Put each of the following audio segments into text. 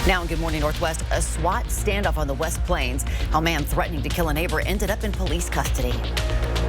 Now in Good Morning Northwest, a SWAT standoff on the West Plains. A man threatening to kill a neighbor ended up in police custody.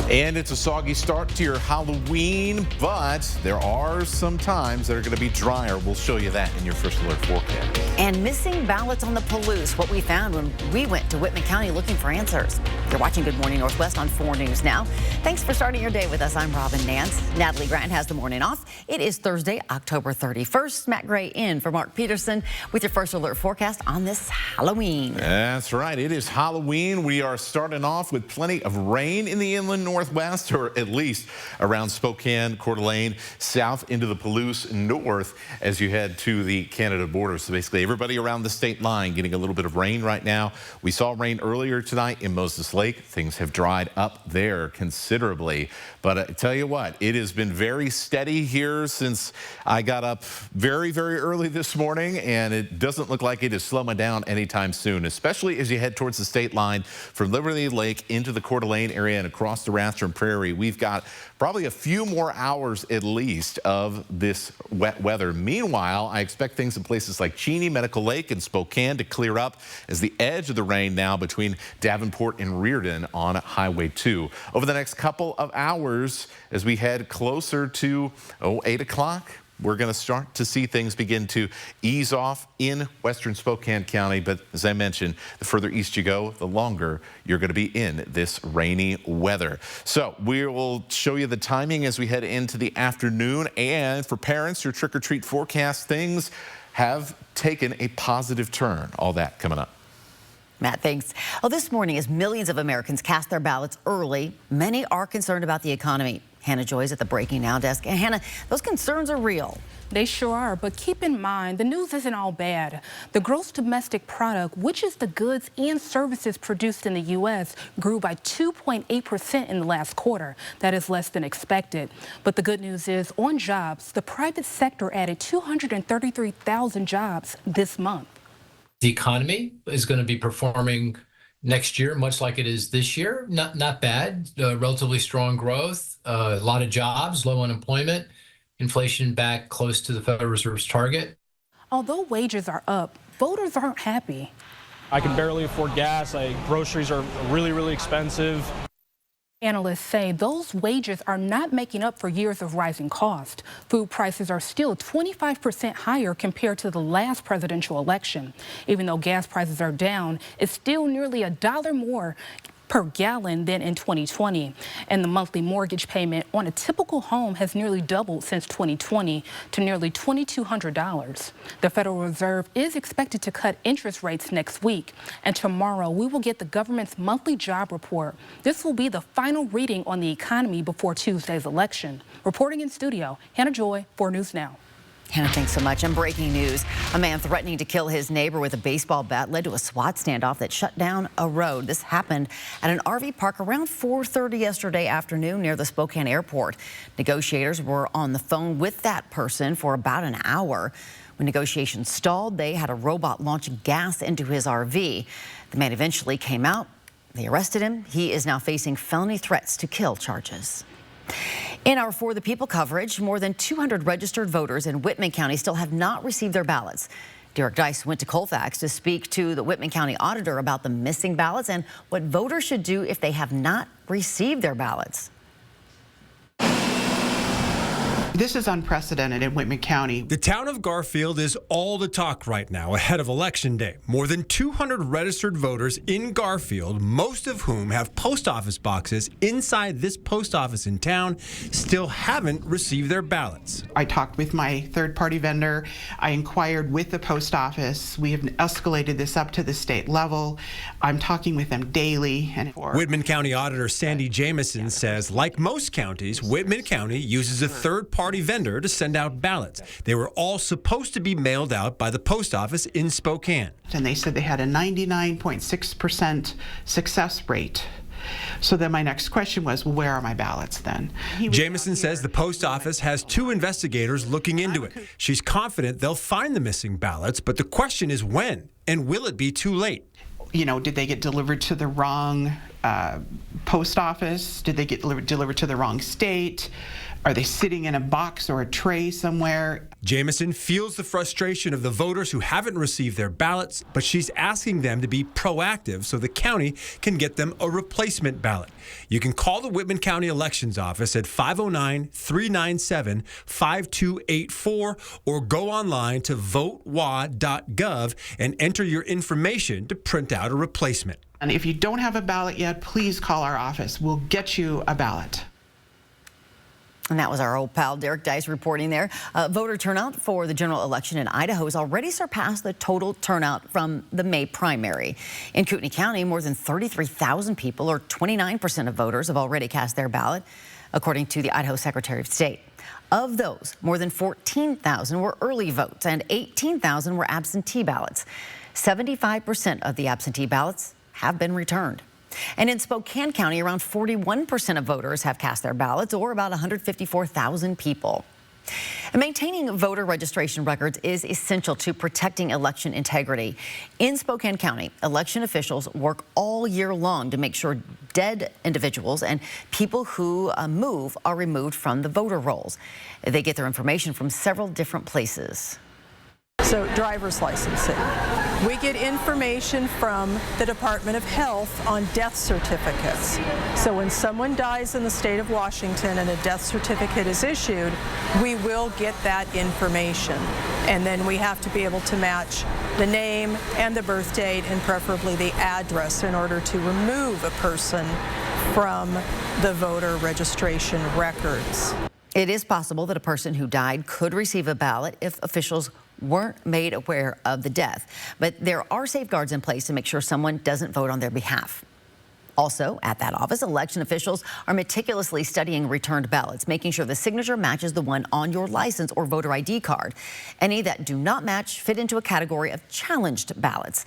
And it's a soggy start to your Halloween, but there are some times that are going to be drier. We'll show you that in your first alert forecast. And missing ballots on the Palouse, what we found when we went to Whitman County looking for answers. You're watching Good Morning Northwest on 4 News Now. Thanks for starting your day with us. I'm Robin Nance. Natalie Grant has the morning off. It is Thursday, October 31st. Matt Gray in for Mark Peterson with your first alert forecast on this Halloween. That's right. It is Halloween. We are starting off with plenty of rain in the inland Northwest, or at least around Spokane, Coeur d'Alene, south into the Palouse, north as you head to the Canada border. So basically everybody around the state line getting a little bit of rain right now. We saw rain earlier tonight in Moses Lake. Things have dried up there considerably. But I tell you what, it has been very steady here since I got up very, very early this morning, and it doesn't look like it is slowing down anytime soon, especially as you head towards the state line from Liberty Lake into the Coeur d'Alene area and across the Rathdrum Prairie. We've got probably a few more hours at least of this wet weather. Meanwhile, I expect things in places like Cheney, Medical Lake, and Spokane to clear up as the edge of the rain now between Davenport and Reardon on Highway 2. Over the next couple of hours, as we head closer to 8 o'clock, we're going to start to see things begin to ease off in western Spokane County. But as I mentioned, the further east you go, the longer you're going to be in this rainy weather. So we will show you the timing as we head into the afternoon. And for parents, your trick-or-treat forecast, things have taken a positive turn. All that coming up. Matt, thanks. Well, this morning, as millions of Americans cast their ballots early, many are concerned about the economy. Hannah Joy's at the Breaking Now desk. And Hannah, those concerns are real. They sure are, but keep in mind, the news isn't all bad. The gross domestic product, which is the goods and services produced in the U.S., grew by 2.8% in the last quarter. That is less than expected. But the good news is, on jobs, the private sector added 233,000 jobs this month. The economy is going to be performing next year, much like it is this year. Not bad. Relatively strong growth, a lot of jobs, low unemployment, inflation back close to the Federal Reserve's target. Although wages are up, voters aren't happy. I can barely afford gas. Groceries are really, really expensive. Analysts say those wages are not making up for years of rising cost. Food prices are still 25% higher compared to the last presidential election. Even though gas prices are down, it's still nearly $1 more per gallon than in 2020. And the monthly mortgage payment on a typical home has nearly doubled since 2020 to nearly $2,200. The Federal Reserve is expected to cut interest rates next week. And tomorrow we will get the government's monthly job report. This will be the final reading on the economy before Tuesday's election. Reporting in studio, Hannah Joy, 4 News Now. Hannah, thanks so much. And breaking news, a man threatening to kill his neighbor with a baseball bat led to a SWAT standoff that shut down a road. This happened at an RV park around 4:30 yesterday afternoon near the Spokane airport. Negotiators were on the phone with that person for about an hour. When negotiations stalled, they had a robot launch gas into his RV. The man eventually came out. They arrested him. He is now facing felony threats to kill charges. In our For the People coverage, more than 200 registered voters in Whitman County still have not received their ballots. Derek Dice went to Colfax to speak to the Whitman County auditor about the missing ballots and what voters should do if they have not received their ballots. This is unprecedented in Whitman County. The town of Garfield is all the talk right now ahead of Election Day. More than 200 registered voters in Garfield, most of whom have post office boxes inside this post office in town, still haven't received their ballots. I talked with my third-party vendor. I inquired with the post office. We have escalated this up to the state level. I'm talking with them daily. Whitman County Auditor Sandy Jamison says, like most counties, Whitman County uses a third-party vendor to send out ballots. They were all supposed to be mailed out by the post office in Spokane. And they said they had a 99.6% success rate. So then my next question was, well, where are my ballots then? Jamison says the post office has 2 investigators looking into it. She's confident they'll find the missing ballots, but the question is when, and will it be too late? You know, did they get delivered to the wrong post office? Did they get delivered to the wrong state? Are they sitting in a box or a tray somewhere? Jamison feels the frustration of the voters who haven't received their ballots, but she's asking them to be proactive so the county can get them a replacement ballot. You can call the Whitman County Elections Office at 509-397-5284 or go online to votewa.gov and enter your information to print out a replacement. And if you don't have a ballot yet, please call our office. We'll get you a ballot. And that was our old pal Derek Dice reporting there. Voter turnout for the general election in Idaho has already surpassed the total turnout from the May primary. In Kootenai County, more than 33,000 people, or 29% of voters, have already cast their ballot, according to the Idaho Secretary of State. Of those, more than 14,000 were early votes and 18,000 were absentee ballots. 75% of the absentee ballots have been returned. And in Spokane County, around 41% of voters have cast their ballots, or about 154,000 people. And maintaining voter registration records is essential to protecting election integrity. In Spokane County, election officials work all year long to make sure dead individuals and people who move are removed from the voter rolls. They get their information from several different places. So driver's licensing. We get information from the Department of Health on death certificates. So when someone dies in the state of Washington and a death certificate is issued, we will get that information. And then we have to be able to match the name and the birth date and preferably the address in order to remove a person from the voter registration records. It is possible that a person who died could receive a ballot if officials weren't made aware of the death. But there are safeguards in place to make sure someone doesn't vote on their behalf. Also, at that office, election officials are meticulously studying returned ballots, making sure the signature matches the one on your license or voter ID card. Any that do not match fit into a category of challenged ballots.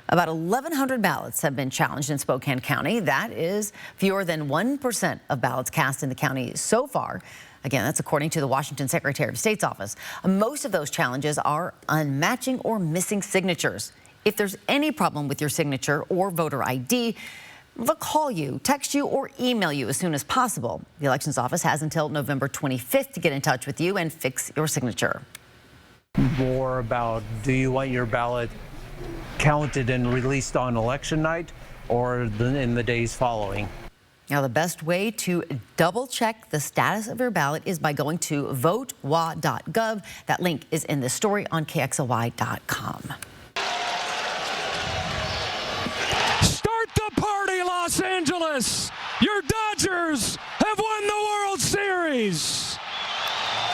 About 1,100 ballots have been challenged in Spokane County. That is fewer than 1% of ballots cast in the county so far. Again, that's according to the Washington Secretary of State's office. Most of those challenges are unmatching or missing signatures. If there's any problem with your signature or voter ID, they'll call you, text you, or email you as soon as possible. The elections office has until November 25th to get in touch with you and fix your signature. More about, do you want your ballot counted and released on election night or in the days following? Now, the best way to double check the status of your ballot is by going to votewa.gov. That link is in this story on KXLY.com. Start the party, Los Angeles! Your Dodgers have won the World Series!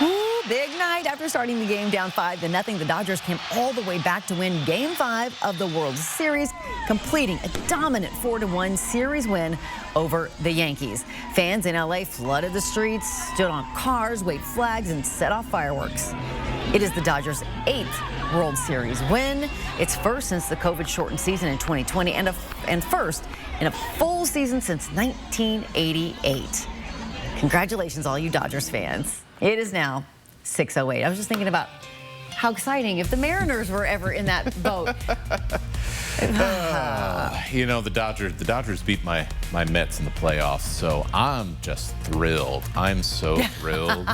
Ooh, big night. After starting the game down 5-0, the Dodgers came all the way back to win Game 5 of the World Series, completing a dominant 4-1 series win over the Yankees. Fans in LA flooded the streets, stood on cars, waved flags, and set off fireworks. It is the Dodgers' 8th World Series win. It's first since the COVID-shortened season in 2020 and first in a full season since 1988. Congratulations, all you Dodgers fans. It is now 6:08. I was just thinking about how exciting if the Mariners were ever in that boat. You know, the Dodgers beat my Mets in the playoffs, so I'm just thrilled. I'm so thrilled.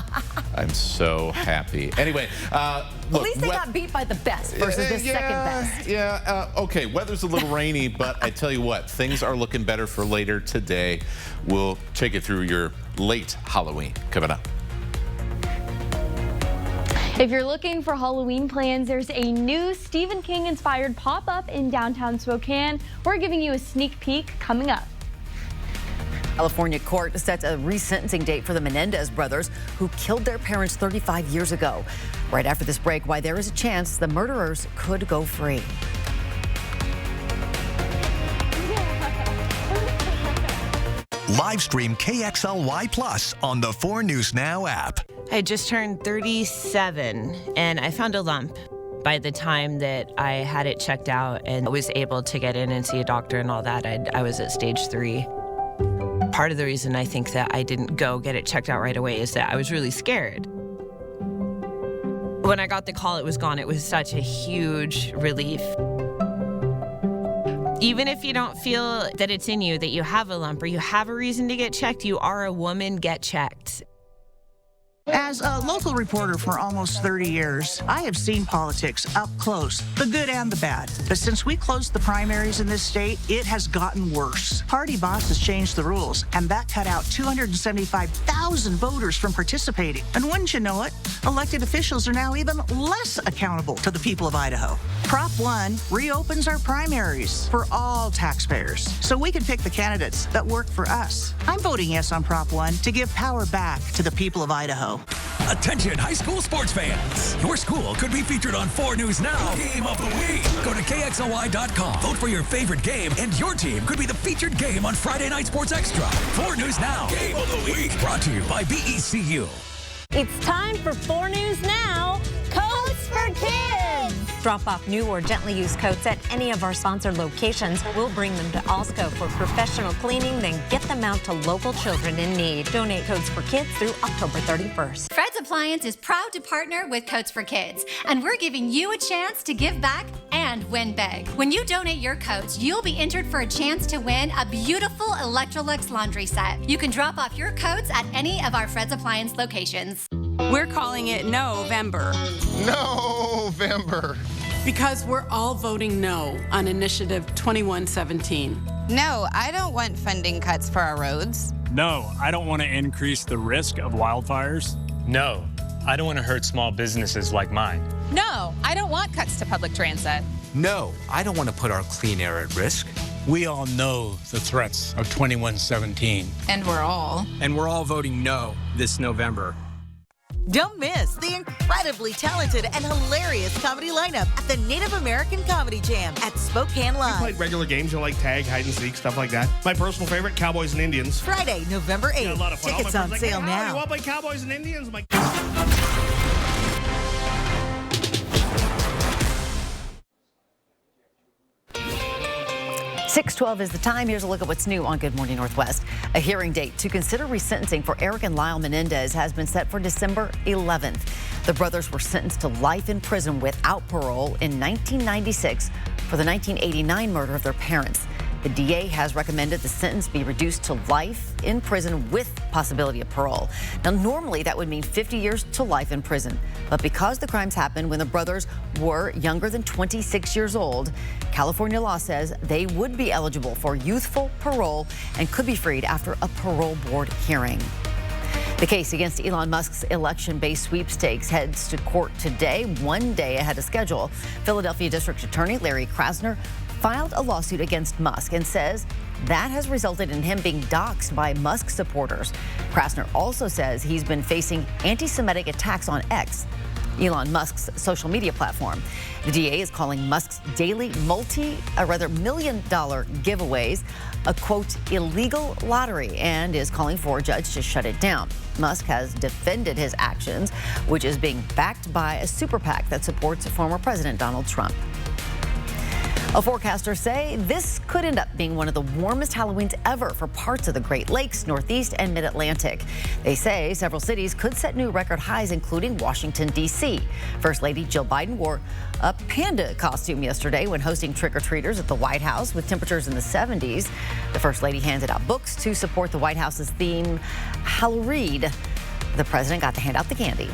I'm so happy. Anyway, look, at least they got beat by the best versus the second best. Yeah, okay, weather's a little rainy, but I tell you what, things are looking better for later today. We'll take you through your late Halloween coming up. If you're looking for Halloween plans, there's a new Stephen King-inspired pop-up in downtown Spokane. We're giving you a sneak peek coming up. California court sets a resentencing date for the Menendez brothers who killed their parents 35 years ago. Right after this break, why there is a chance the murderers could go free. Live stream KXLY Plus on the 4 News Now app. I just turned 37 and I found a lump. By the time that I had it checked out and was able to get in and see a doctor and all that, I was at stage 3. Part of the reason I think that I didn't go get it checked out right away is that I was really scared. When I got the call, it was gone. It was such a huge relief. Even if you don't feel that it's in you, that you have a lump or you have a reason to get checked, you are a woman, get checked. As a local reporter for almost 30 years, I have seen politics up close, the good and the bad. But since we closed the primaries in this state, it has gotten worse. Party bosses changed the rules, and that cut out 275,000 voters from participating. And wouldn't you know it, elected officials are now even less accountable to the people of Idaho. Prop 1 reopens our primaries for all taxpayers, so we can pick the candidates that work for us. I'm voting yes on Prop 1 to give power back to the people of Idaho. Attention high school sports fans. Your school could be featured on 4 News Now Game of the Week. Go to KXLY.com, vote for your favorite game, and your team could be the featured game on Friday Night Sports Extra. 4 News Now Game of the Week. Brought to you by BECU. It's time for 4 News Now, Coats for Kids. Drop off new or gently used coats at any of our sponsored locations. We'll bring them to Alsco for professional cleaning, then get them out to local children in need. Donate Coats for Kids through October 31st. Fred's Appliance is proud to partner with Coats for Kids, and we're giving you a chance to give back and win big. When you donate your coats, you'll be entered for a chance to win a beautiful Electrolux laundry set. You can drop off your coats at any of our Fred's Appliance locations. We're calling it November. November. Because we're all voting no on Initiative 2117. No, I don't want funding cuts for our roads. No, I don't want to increase the risk of wildfires. No, I don't want to hurt small businesses like mine. No, I don't want cuts to public transit. No, I don't want to put our clean air at risk. We all know the threats of 2117. And we're all voting no this November. Don't miss the incredibly talented and hilarious comedy lineup at the Native American Comedy Jam at Spokane Live. We played regular games, like tag, hide and seek, stuff like that. My personal favorite, Cowboys and Indians. Friday, November 8th. Yeah, a lot of fun. Tickets on sale now. You want to play Cowboys and Indians? I'm like... 6:12 is the time. Here's a look at what's new on Good Morning Northwest. A hearing date to consider resentencing for Eric and Lyle Menendez has been set for December 11th. The brothers were sentenced to life in prison without parole in 1996 for the 1989 murder of their parents. The DA has recommended the sentence be reduced to life in prison with possibility of parole. Now, normally that would mean 50 years to life in prison. But because the crimes happened when the brothers were younger than 26 years old, California law says they would be eligible for youthful parole and could be freed after a parole board hearing. The case against Elon Musk's election-based sweepstakes heads to court today, one day ahead of schedule. Philadelphia District Attorney Larry Krasner filed a lawsuit against Musk and says that has resulted in him being doxxed by Musk supporters. Krasner also says he's been facing anti-Semitic attacks on X, Elon Musk's social media platform. The DA is calling Musk's daily million-dollar giveaways a, quote, illegal lottery, and is calling for a judge to shut it down. Musk has defended his actions, which is being backed by a super PAC that supports former President Donald Trump. A forecasters say this could end up being one of the warmest Halloweens ever for parts of the Great Lakes, Northeast, and Mid-Atlantic. They say several cities could set new record highs, including Washington, D.C. First Lady Jill Biden wore a panda costume yesterday when hosting trick-or-treaters at the White House with temperatures in the 70s. The First Lady handed out books to support the White House's theme, Halloween. The president got to hand out the candy.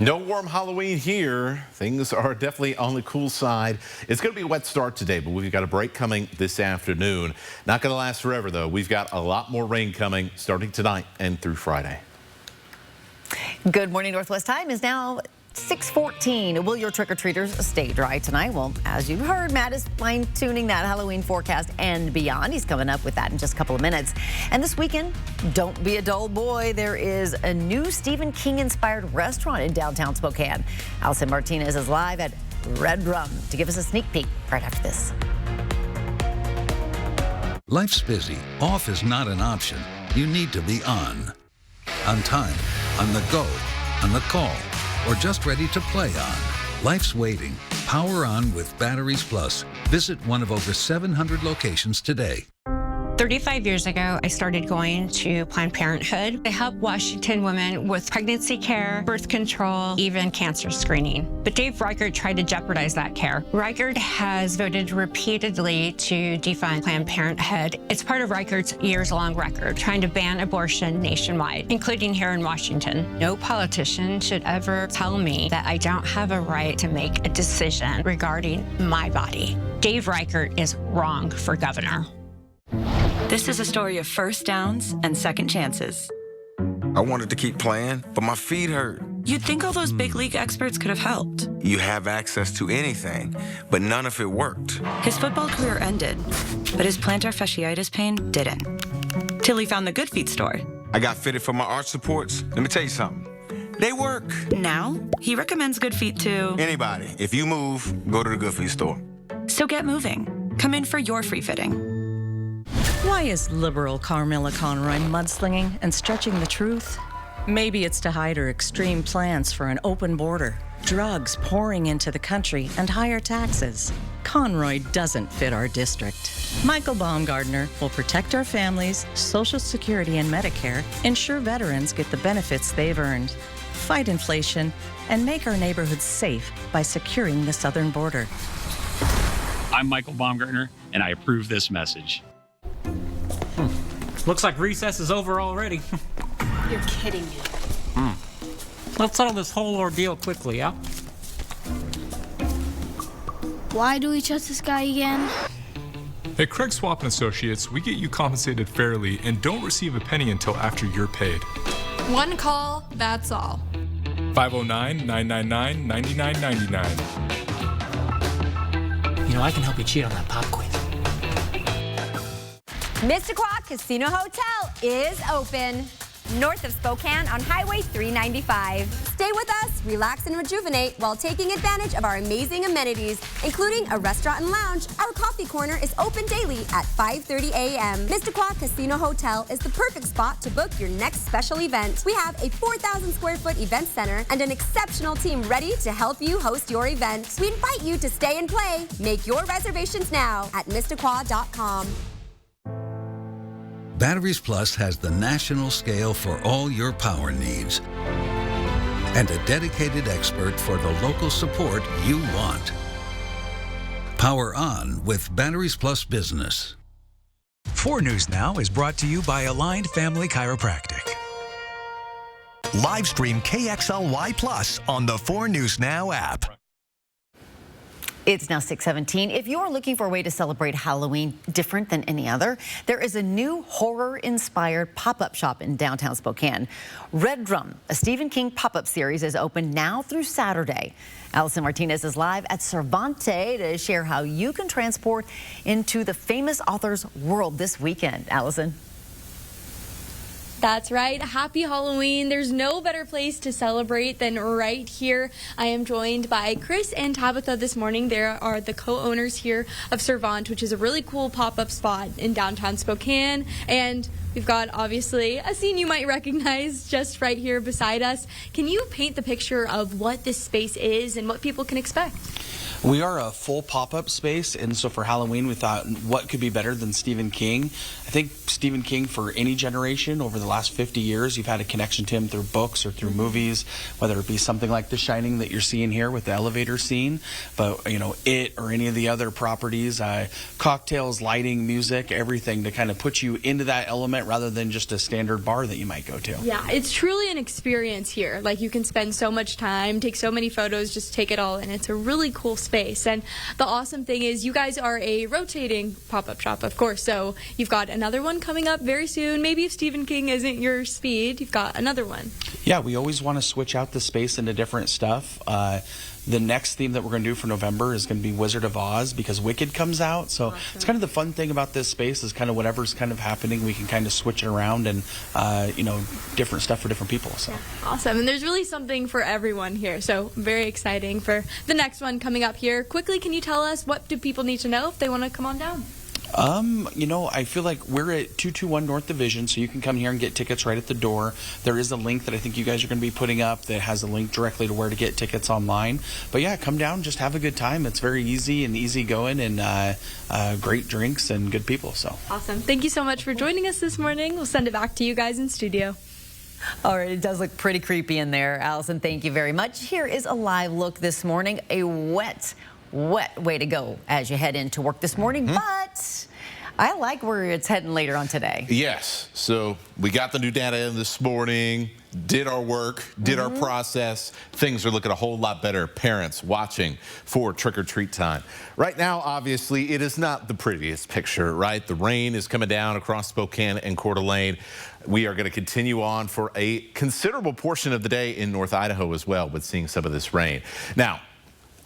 No warm Halloween here. Things are definitely on the cool side. It's going to be a wet start today, but we've got a break coming this afternoon. Not going to last forever, though. We've got a lot more rain coming starting tonight and through Friday. Good Morning Northwest time is now 6:14. Will your trick-or-treaters stay dry tonight? Well, as you've heard, Matt is fine-tuning that Halloween forecast and beyond. He's coming up with that in just a couple of minutes. And this weekend, don't be a dull boy. There is a new Stephen King-inspired restaurant in downtown Spokane. Allison Martinez is live at Red Rum to give us a sneak peek right after this. Life's busy. Off is not an option. You need to be on time, on the go, on the call, or just ready to play on. Life's waiting. Power on with Batteries Plus. Visit one of over 700 locations today. 35 years ago, I started going to Planned Parenthood. They help Washington women with pregnancy care, birth control, even cancer screening. But Dave Reichert tried to jeopardize that care. Reichert has voted repeatedly to defund Planned Parenthood. It's part of Reichert's years-long record, trying to ban abortion nationwide, including here in Washington. No politician should ever tell me that I don't have a right to make a decision regarding my body. Dave Reichert is wrong for governor. This is a story of first downs and second chances. I wanted to keep playing, but my feet hurt. You'd think all those big league experts could have helped. You have access to anything, but none of it worked. His football career ended, but his plantar fasciitis pain didn't. Till he found the Good Feet store. I got fitted for my arch supports. Let me tell you something. They work. Now, he recommends Good Feet to anybody. If you move, go to the Good Feet store. So get moving. Come in for your free fitting. Why is liberal Carmilla Conroy mudslinging and stretching the truth? Maybe it's to hide her extreme plans for an open border, drugs pouring into the country, and higher taxes. Conroy doesn't fit our district. Michael Baumgartner will protect our families, Social Security and Medicare, ensure veterans get the benefits they've earned, fight inflation, and make our neighborhoods safe by securing the southern border. I'm Michael Baumgartner, and I approve this message. Looks like recess is over already. You're kidding me. Let's settle this whole ordeal quickly, yeah? Why do we trust this guy again? At Craig Swap & Associates, we get you compensated fairly and don't receive a penny until after you're paid. One call, that's all. 509-999-9999. You know, I can help you cheat on that pop quiz. Mr. Casino Hotel is open north of Spokane on Highway 395. Stay with us, relax and rejuvenate while taking advantage of our amazing amenities, including a restaurant and lounge. Our coffee corner is open daily at 5:30 a.m. Mr. Casino Hotel is the perfect spot to book your next special event. We have a 4,000 square foot event center and an exceptional team ready to help you host your event. We invite you to stay and play. Make your reservations now at MrQuah.com. Batteries Plus has the national scale for all your power needs and a dedicated expert for the local support you want. Power on with Batteries Plus Business. 4 News Now is brought to you by Aligned Family Chiropractic. Live stream KXLY Plus on the 4 News Now app. It's now 6:17. If you're looking for a way to celebrate Halloween different than any other, there is a new horror-inspired pop-up shop in downtown Spokane. Red Drum, a Stephen King pop-up series, is open now through Saturday. Allison Martinez is live at Cervante to share how you can transport into the famous author's world this weekend. Allison. That's right. Happy Halloween. There's no better place to celebrate than right here. I am joined by Chris and Tabitha this morning. They are the co-owners here of Cervante, which is a really cool pop-up spot in downtown Spokane. And we've got, obviously, a scene you might recognize just right here beside us. Can you paint the picture of what this space is and what people can expect? We are a full pop-up space, and so for Halloween we thought, what could be better than Stephen King? I think Stephen King, for any generation over the last 50 years, you've had a connection to him through books or through movies, whether it be something like The Shining that you're seeing here with the elevator scene, but It or any of the other properties, cocktails, lighting, music, everything to kind of put you into that element rather than just a standard bar that you might go to. Yeah, it's truly an experience here. Like, you can spend so much time, take so many photos, just take it all in. It's a really cool space. And the awesome thing is you guys are a rotating pop-up shop, of course, so you've got another one coming up very soon. Maybe if Stephen King isn't your speed, you've got another one. Yeah, we always want to switch out the space into different stuff. The next theme that we're going to do for November is going to be Wizard of Oz because Wicked comes out. So It's kind of the fun thing about this space is kind of whatever's kind of happening, we can kind of switch it around and, different stuff for different people. So awesome. And there's really something for everyone here. So very exciting for the next one coming up here. Quickly, can you tell us what do people need to know if they want to come on down? You know, I feel like we're at 221 North Division, so you can come here and get tickets right at the door. There is a link that I think you guys are going to be putting up that has a link directly to where to get tickets online. But yeah, come down, just have a good time. It's very easy and easygoing, and great drinks and good people. So awesome. Thank you so much for joining us this morning. We'll send it back to you guys in studio. All right, it does look pretty creepy in there. Allison, thank you very much. Here is a live look this morning. A wet way to go as you head into work this morning, but I like where it's heading later on today. Yes, so we got the new data in this morning, did our work, did our process. Things are looking a whole lot better. Parents watching for trick-or-treat time. Right now, obviously, it is not the prettiest picture, right? The rain is coming down across Spokane and Coeur d'Alene. We are going to continue on for a considerable portion of the day in North Idaho as well with seeing some of this rain. Now,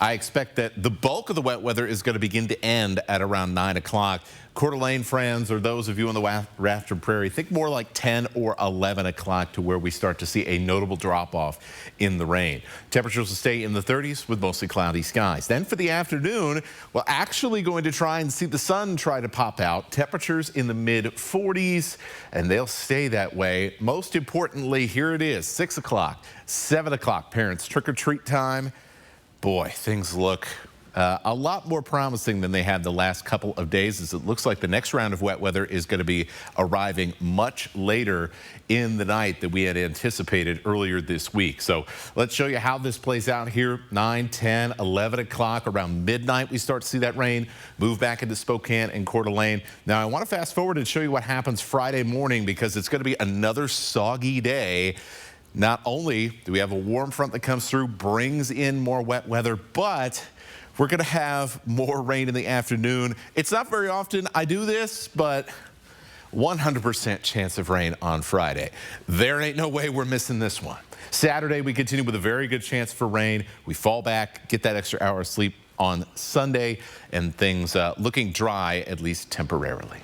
I expect that the bulk of the wet weather is going to begin to end at around 9 o'clock. Coeur d'Alene friends, or those of you on the Rafter Prairie, think more like 10 or 11 o'clock to where we start to see a notable drop-off in the rain. Temperatures will stay in the 30s with mostly cloudy skies. Then for the afternoon, we're actually going to try and see the sun try to pop out. Temperatures in the mid-40s, and they'll stay that way. Most importantly, here it is, 6 o'clock, 7 o'clock, parents, trick-or-treat time. Boy, things look a lot more promising than they had the last couple of days, as it looks like the next round of wet weather is going to be arriving much later in the night than we had anticipated earlier this week. So let's show you how this plays out here. 9, 10, 11 o'clock, around midnight, we start to see that rain move back into Spokane and Coeur d'Alene. Now, I want to fast forward and show you what happens Friday morning, because it's going to be another soggy day. Not only do we have a warm front that comes through, brings in more wet weather, but we're going to have more rain in the afternoon. It's not very often I do this, but 100% chance of rain on Friday. There ain't no way we're missing this one. Saturday, we continue with a very good chance for rain. We fall back, get that extra hour of sleep on Sunday, and things looking dry, at least temporarily.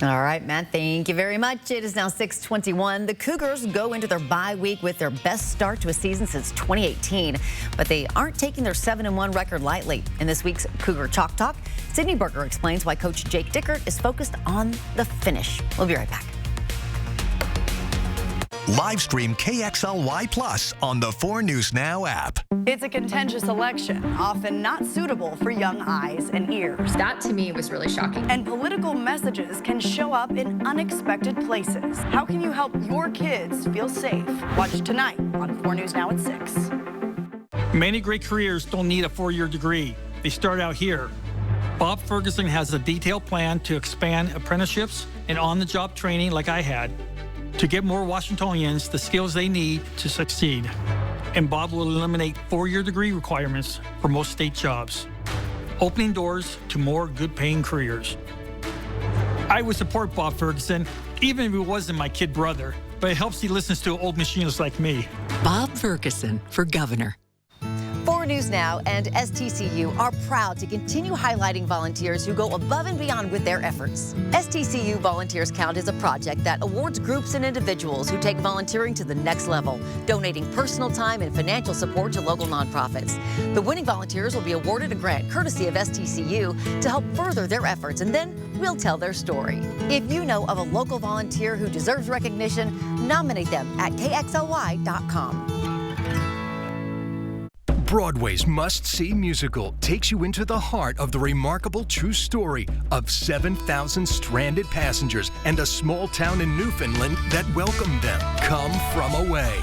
All right, Matt, thank you very much. It is now 6:21. The Cougars go into their bye week with their best start to a season since 2018, but they aren't taking their 7-1 record lightly. In this week's Cougar Chalk Talk, Sydney Berger explains why Coach Jake Dickert is focused on the finish. We'll be right back. Live stream KXLY Plus on the 4 News Now app. It's a contentious election, often not suitable for young eyes and ears. That to me was really shocking. And political messages can show up in unexpected places. How can you help your kids feel safe? Watch tonight on 4 News Now at 6. Many great careers don't need a 4-year degree. They start out here. Bob Ferguson has a detailed plan to expand apprenticeships and on-the-job training like I had, to get more Washingtonians the skills they need to succeed. And Bob will eliminate 4-year degree requirements for most state jobs, opening doors to more good-paying careers. I would support Bob Ferguson, even if he wasn't my kid brother, but it helps he listens to old machinists like me. Bob Ferguson for governor. 4 News Now and STCU are proud to continue highlighting volunteers who go above and beyond with their efforts. STCU Volunteers Count is a project that awards groups and individuals who take volunteering to the next level, donating personal time and financial support to local nonprofits. The winning volunteers will be awarded a grant courtesy of STCU to help further their efforts, and then we'll tell their story. If you know of a local volunteer who deserves recognition, nominate them at KXLY.com. Broadway's must-see musical takes you into the heart of the remarkable true story of 7,000 stranded passengers and a small town in Newfoundland that welcomed them. Come From Away.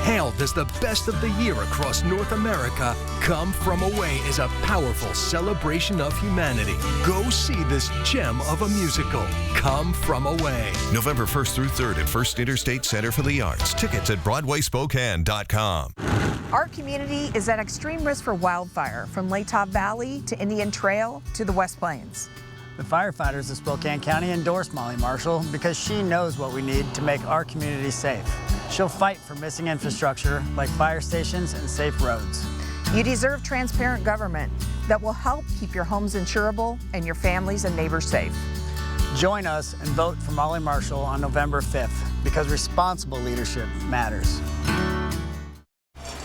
Hailed as the best of the year across North America, Come From Away is a powerful celebration of humanity. Go see this gem of a musical, Come From Away. November 1st through 3rd at First Interstate Center for the Arts. Tickets at BroadwaySpokane.com. Our community is at extreme risk for wildfire, from Latah Valley to Indian Trail to the West Plains. The firefighters of Spokane County endorse Molly Marshall because she knows what we need to make our community safe. She'll fight for missing infrastructure like fire stations and safe roads. You deserve transparent government that will help keep your homes insurable and your families and neighbors safe. Join us and vote for Molly Marshall on November 5th, because responsible leadership matters.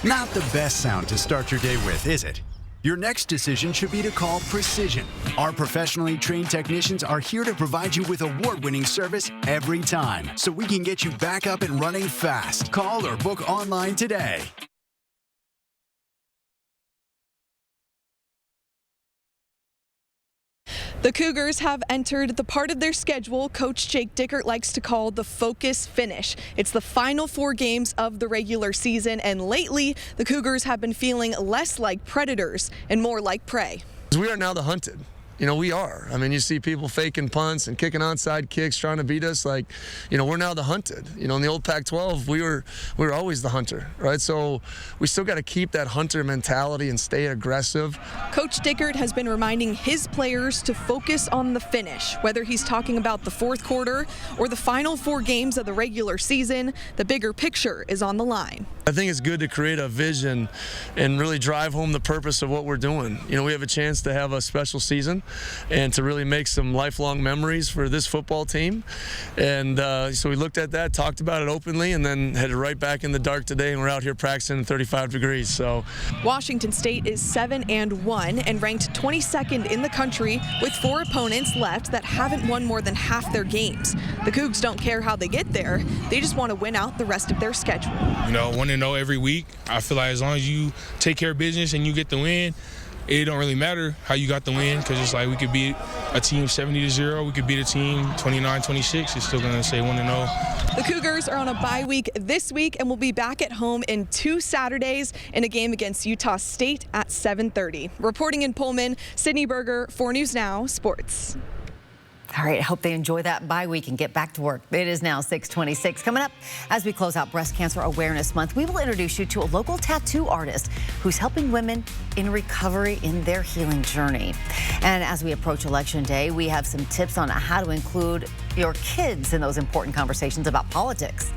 Not the best sound to start your day with, is it? Your next decision should be to call Precision. Our professionally trained technicians are here to provide you with award-winning service every time, so we can get you back up and running fast. Call or book online today. The Cougars have entered the part of their schedule Coach Jake Dickert likes to call the focus finish. It's the final 4 games of the regular season, and lately, the Cougars have been feeling less like predators and more like prey. We are now the hunted. You know, we are. I mean, you see people faking punts and kicking onside kicks, trying to beat us. Like, you know, we're now the hunted. You know, in the old Pac-12, we were always the hunter, right? So we still got to keep that hunter mentality and stay aggressive. Coach Dickert has been reminding his players to focus on the finish. Whether he's talking about the fourth quarter or the final 4 games of the regular season, the bigger picture is on the line. I think it's good to create a vision and really drive home the purpose of what we're doing. You know, we have a chance to have a special season and to really make some lifelong memories for this football team. And so we looked at that, talked about it openly, and then headed right back in the dark today, and we're out here practicing in 35 degrees. So Washington State is 7-1 and ranked 22nd in the country with 4 opponents left that haven't won more than half their games. The Cougs don't care how they get there. They just want to win out the rest of their schedule. You know, 1-0 every week. I feel like as long as you take care of business and you get the win, it don't really matter how you got the win, because it's like we could beat a team 70-0, we could beat a team 29-26. It's still going to say 1-0. The Cougars are on a bye week this week and will be back at home in 2 Saturdays in a game against Utah State at 7:30. Reporting in Pullman, Sydney Berger, 4 News Now Sports. All right, I hope they enjoy that bye week and get back to work. It is now 6:26. Coming up, as we close out Breast Cancer Awareness Month, we will introduce you to a local tattoo artist who's helping women in recovery in their healing journey. And as we approach Election Day, we have some tips on how to include your kids in those important conversations about politics.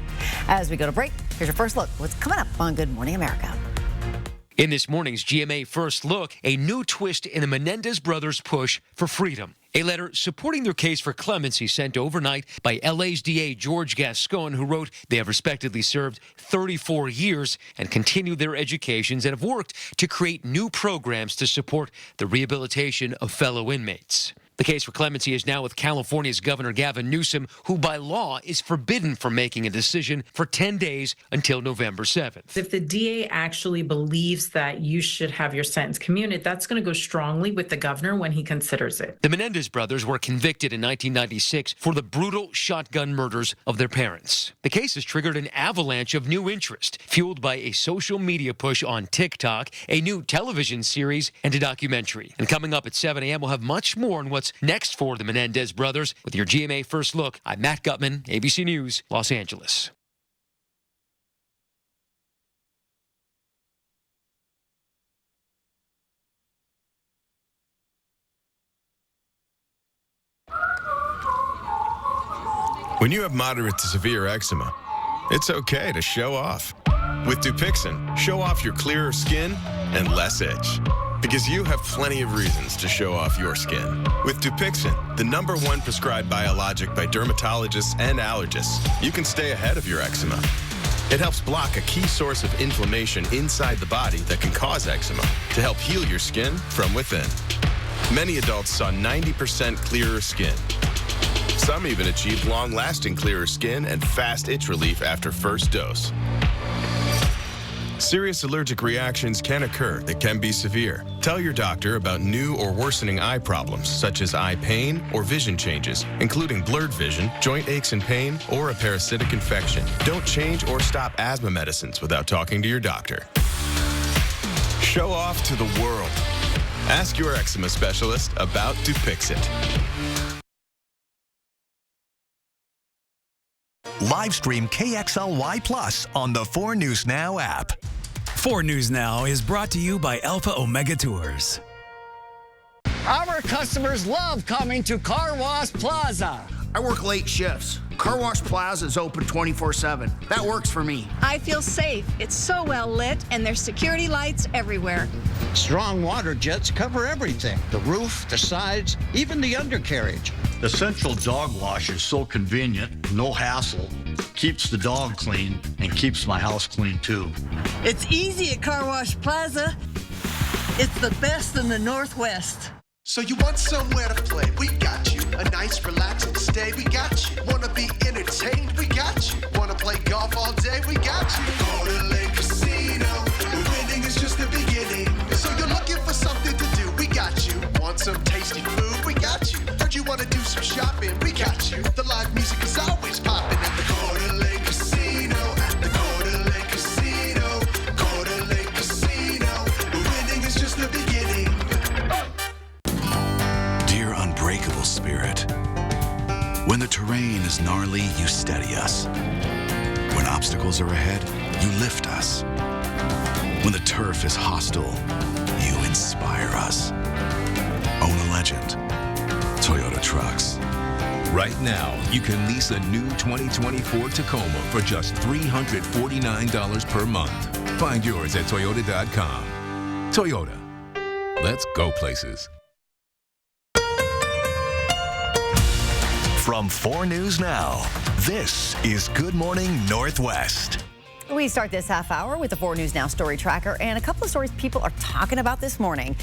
As we go to break, here's your first look. What's coming up on Good Morning America? In this morning's GMA First Look, a new twist in the Menendez brothers' push for freedom. A letter supporting their case for clemency sent overnight by LA's DA George Gascon, who wrote they have respectively served 34 years and continued their educations and have worked to create new programs to support the rehabilitation of fellow inmates. The case for clemency is now with California's Governor Gavin Newsom, who by law is forbidden from making a decision for 10 days until November 7th. If the DA actually believes that you should have your sentence commuted, that's going to go strongly with the governor when he considers it. The Menendez brothers were convicted in 1996 for the brutal shotgun murders of their parents. The case has triggered an avalanche of new interest, fueled by a social media push on TikTok, a new television series, and a documentary. And coming up at 7 a.m., we'll have much more on what's next for the Menendez brothers. With your GMA First Look, I'm Matt Gutman, ABC News, Los Angeles. When you have moderate to severe eczema, it's okay to show off. With Dupixent, show off your clearer skin and less itch. Because you have plenty of reasons to show off your skin. With Dupixent, the #1 prescribed biologic by dermatologists and allergists, you can stay ahead of your eczema. It helps block a key source of inflammation inside the body that can cause eczema to help heal your skin from within. Many adults saw 90% clearer skin. Some even achieved long-lasting clearer skin and fast itch relief after first dose. Serious allergic reactions can occur that can be severe. Tell your doctor about new or worsening eye problems, such as eye pain or vision changes, including blurred vision, joint aches and pain, or a parasitic infection. Don't change or stop asthma medicines without talking to your doctor. Show off to the world. Ask your eczema specialist about Dupixent. Live stream KXLY Plus on the 4 News Now app. 4 News Now is brought to you by Alpha Omega Tours. Our customers love coming to Car Wash Plaza. I work late shifts. Car Wash Plaza is open 24/7. That works for me. I feel safe. It's so well lit, and there's security lights everywhere. Strong water jets cover everything. The roof, the sides, even the undercarriage. The Central Dog Wash is so convenient, no hassle, keeps the dog clean, and keeps my house clean too. It's easy at Car Wash Plaza. It's the best in the Northwest. So you want somewhere to play? We got you. A nice relaxing stay? We got you. Wanna be entertained? We got you. Wanna play golf all day? We got you. Go to Lake Casino. The winning is just the beginning. So you're looking for something to do? We got you. Want some tasty food? We got you. Heard you wanna do some shopping? We got you. The live music is always popping at the Go to Lake Casino. At the Go to Lake Casino. Go to Lake Casino. The winning is just the beginning. Dear unbreakable spirit, when the terrain is gnarly, you steady us. When obstacles are ahead, you lift us. When the turf is hostile, you inspire us. Own a legend. Toyota Trucks. Right now, you can lease a new 2024 Tacoma for just $349 per month. Find yours at Toyota.com. Toyota. Let's go places. From 4 News Now, this is Good Morning Northwest. We start this half hour with the 4 News Now story tracker and a couple of stories people are talking about this morning.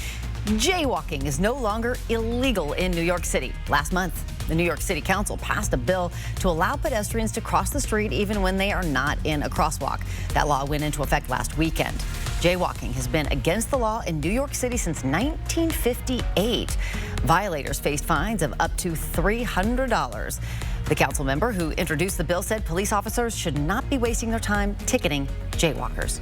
Jaywalking is no longer illegal in New York City. Last month, the New York City Council passed a bill to allow pedestrians to cross the street even when they are not in a crosswalk. That law went into effect last weekend. Jaywalking has been against the law in New York City since 1958. Violators faced fines of up to $300. The council member who introduced the bill said police officers should not be wasting their time ticketing jaywalkers.